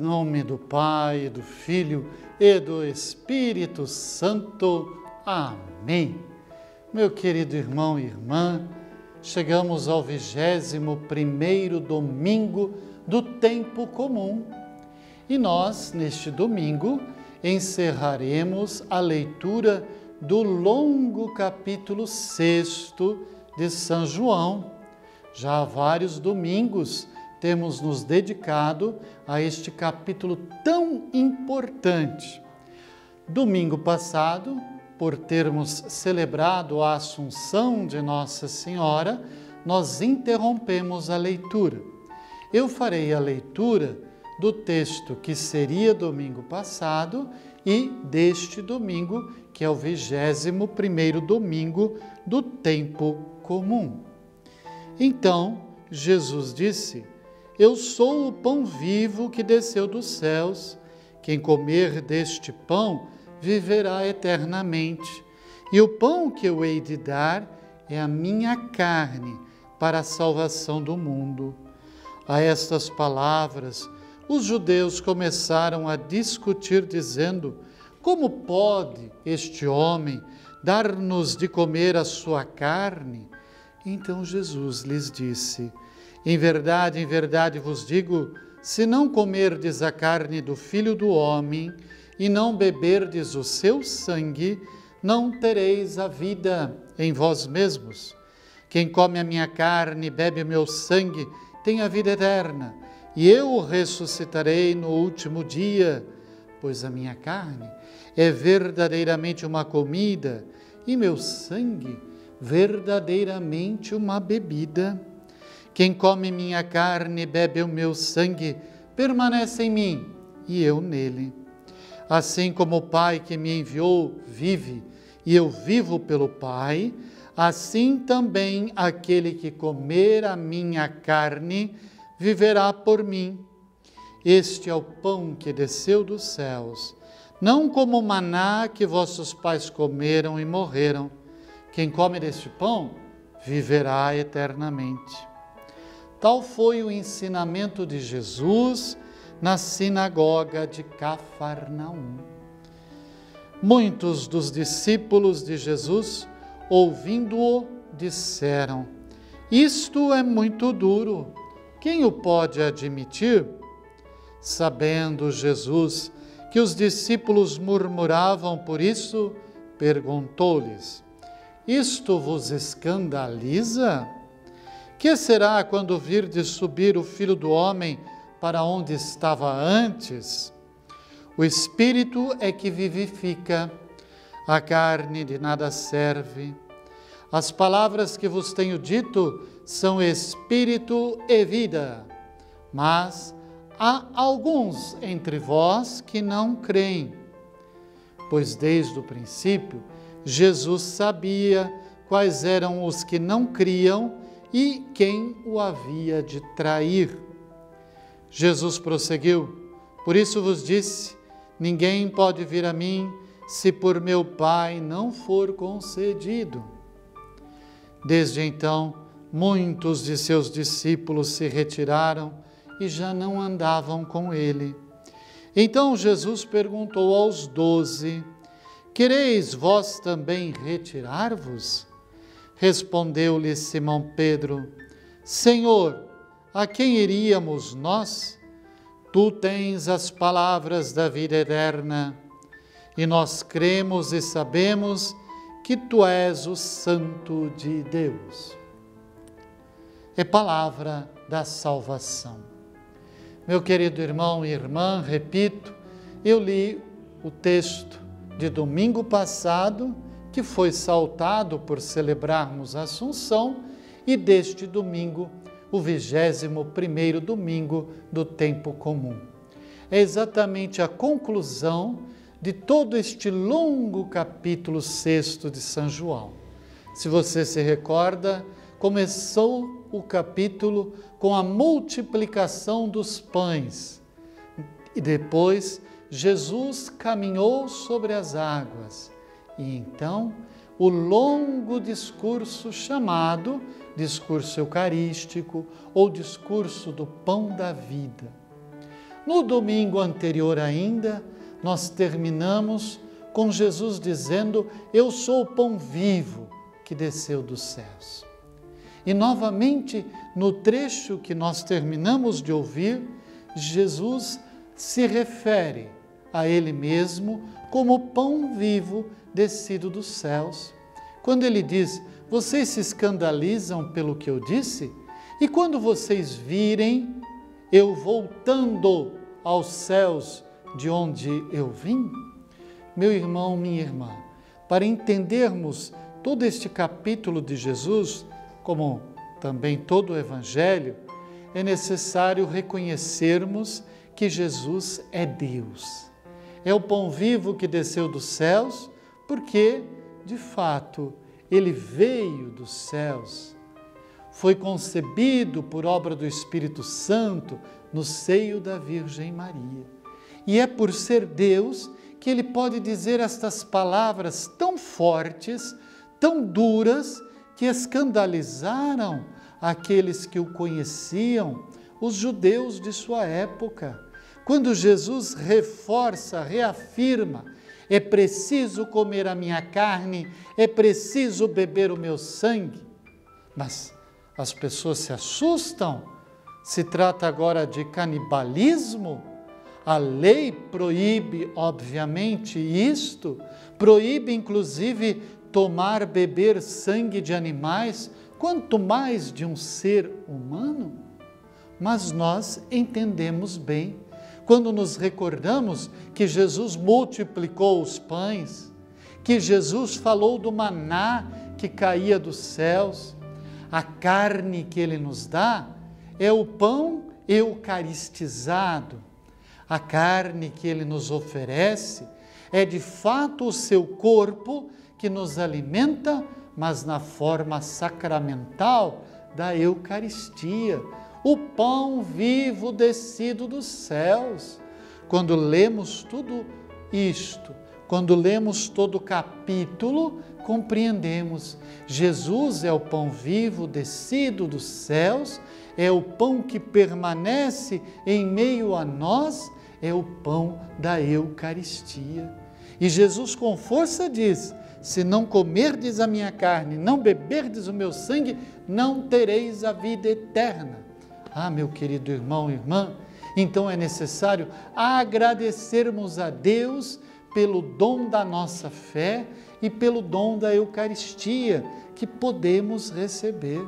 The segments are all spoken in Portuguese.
nome do Pai, do Filho e do Espírito Santo. Amém. Meu querido irmão e irmã, chegamos ao 21º domingo do tempo comum. E nós, neste domingo, encerraremos a leitura do longo capítulo 6 de São João. Já há vários domingos temos nos dedicado a este capítulo tão importante. Domingo passado, por termos celebrado a Assunção de Nossa Senhora, nós interrompemos a leitura. Eu farei a leitura do texto que seria domingo passado e deste domingo, que é o 21º domingo do tempo comum. Então, Jesus disse: Eu sou o pão vivo que desceu dos céus. Quem comer deste pão viverá eternamente. E o pão que eu hei de dar é a minha carne para a salvação do mundo. A estas palavras, os judeus começaram a discutir, dizendo: Como pode este homem dar-nos de comer a sua carne? Então Jesus lhes disse: em verdade vos digo, se não comerdes a carne do Filho do Homem e não beberdes o seu sangue, não tereis a vida em vós mesmos. Quem come a minha carne e bebe o meu sangue tem a vida eterna, e eu o ressuscitarei no último dia, pois a minha carne é verdadeiramente uma comida e meu sangue verdadeiramente uma bebida. Quem come minha carne e bebe o meu sangue permanece em mim e eu nele. Assim como o Pai que me enviou vive e eu vivo pelo Pai, assim também aquele que comer a minha carne viverá por mim. Este é o pão que desceu dos céus, não como o maná que vossos pais comeram e morreram. Quem come deste pão viverá eternamente. Tal foi o ensinamento de Jesus na sinagoga de Cafarnaum. Muitos dos discípulos de Jesus, ouvindo-o, disseram: Isto é muito duro, quem o pode admitir? Sabendo Jesus que os discípulos murmuravam por isso, perguntou-lhes: Isto vos escandaliza? Que será quando virdes subir o Filho do Homem para onde estava antes? O Espírito é que vivifica, a carne de nada serve. As palavras que vos tenho dito são Espírito e vida, mas há alguns entre vós que não creem. Pois desde o princípio, Jesus sabia quais eram os que não criam e quem o havia de trair. Jesus prosseguiu: Por isso vos disse, ninguém pode vir a mim se por meu Pai não for concedido. Desde então, muitos de seus discípulos se retiraram e já não andavam com ele. Então Jesus perguntou aos 12, Quereis vós também retirar-vos? Respondeu-lhe Simão Pedro: Senhor, a quem iríamos nós? Tu tens as palavras da vida eterna, e nós cremos e sabemos que tu és o Santo de Deus. É palavra da salvação. Meu querido irmão e irmã, repito, eu li o texto de domingo passado, que foi saltado por celebrarmos a Assunção, e deste domingo, o 21º domingo do tempo comum. É exatamente a conclusão de todo este longo capítulo 6 de São João. Se você se recorda, começou o capítulo com a multiplicação dos pães, e depois Jesus caminhou sobre as águas. E então, o longo discurso chamado discurso eucarístico ou discurso do pão da vida. No domingo anterior ainda, nós terminamos com Jesus dizendo: eu sou o pão vivo que desceu dos céus. E novamente, no trecho que nós terminamos de ouvir, Jesus se refere a Ele mesmo como pão vivo descido dos céus. Quando Ele diz: vocês se escandalizam pelo que eu disse? E quando vocês virem eu voltando aos céus de onde eu vim? Meu irmão, minha irmã, para entendermos todo este capítulo de Jesus, como também todo o Evangelho, é necessário reconhecermos que Jesus é Deus. É o pão vivo que desceu dos céus, porque, de fato, Ele veio dos céus. Foi concebido por obra do Espírito Santo no seio da Virgem Maria. E é por ser Deus que Ele pode dizer estas palavras tão fortes, tão duras, que escandalizaram aqueles que o conheciam, os judeus de sua época. Quando Jesus reforça, reafirma: é preciso comer a minha carne, é preciso beber o meu sangue. Mas as pessoas se assustam. Se trata agora de canibalismo? A lei proíbe, obviamente, isto, proíbe inclusive tomar, beber sangue de animais, quanto mais de um ser humano. Mas nós entendemos bem, quando nos recordamos que Jesus multiplicou os pães, que Jesus falou do maná que caía dos céus. A carne que Ele nos dá é o pão eucaristizado. A carne que Ele nos oferece é de fato o seu corpo que nos alimenta, mas na forma sacramental da Eucaristia, o pão vivo descido dos céus. Quando lemos tudo isto, quando lemos todo o capítulo, compreendemos: Jesus é o pão vivo descido dos céus, é o pão que permanece em meio a nós, é o pão da Eucaristia. E Jesus com força diz: se não comerdes a minha carne, não beberdes o meu sangue, não tereis a vida eterna. Ah, meu querido irmão e irmã, então é necessário agradecermos a Deus pelo dom da nossa fé e pelo dom da Eucaristia que podemos receber.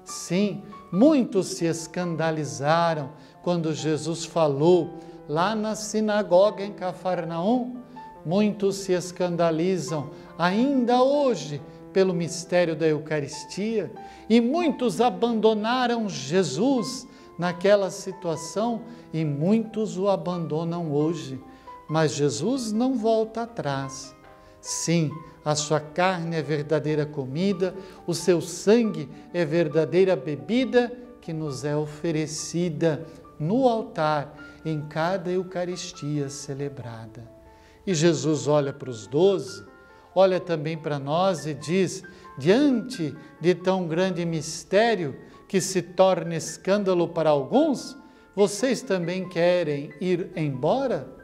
Sim, muitos se escandalizaram quando Jesus falou lá na sinagoga em Cafarnaum. Muitos se escandalizam ainda hoje pelo mistério da Eucaristia e muitos abandonaram Jesus naquela situação e muitos o abandonam hoje. Mas Jesus não volta atrás. Sim, a sua carne é verdadeira comida, o seu sangue é verdadeira bebida que nos é oferecida no altar em cada Eucaristia celebrada. E Jesus olha para os 12, olha também para nós e diz: diante de tão grande mistério que se torna escândalo para alguns, vocês também querem ir embora?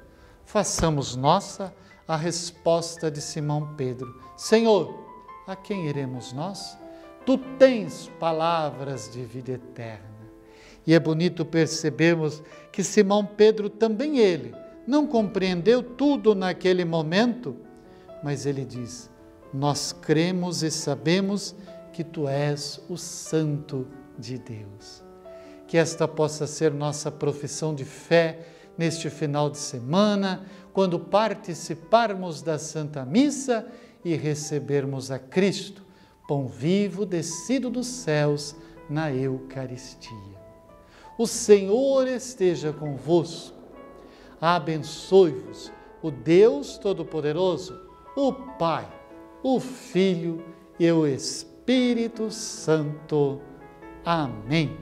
Façamos nossa a resposta de Simão Pedro: Senhor, a quem iremos nós? Tu tens palavras de vida eterna. E é bonito percebermos que Simão Pedro, também ele, não compreendeu tudo naquele momento, mas ele diz: nós cremos e sabemos que tu és o Santo de Deus. Que esta possa ser nossa profissão de fé neste final de semana, quando participarmos da Santa Missa e recebermos a Cristo, pão vivo descido dos céus na Eucaristia. O Senhor esteja convosco. Abençoe-vos o Deus Todo-Poderoso, o Pai, o Filho e o Espírito Santo. Amém.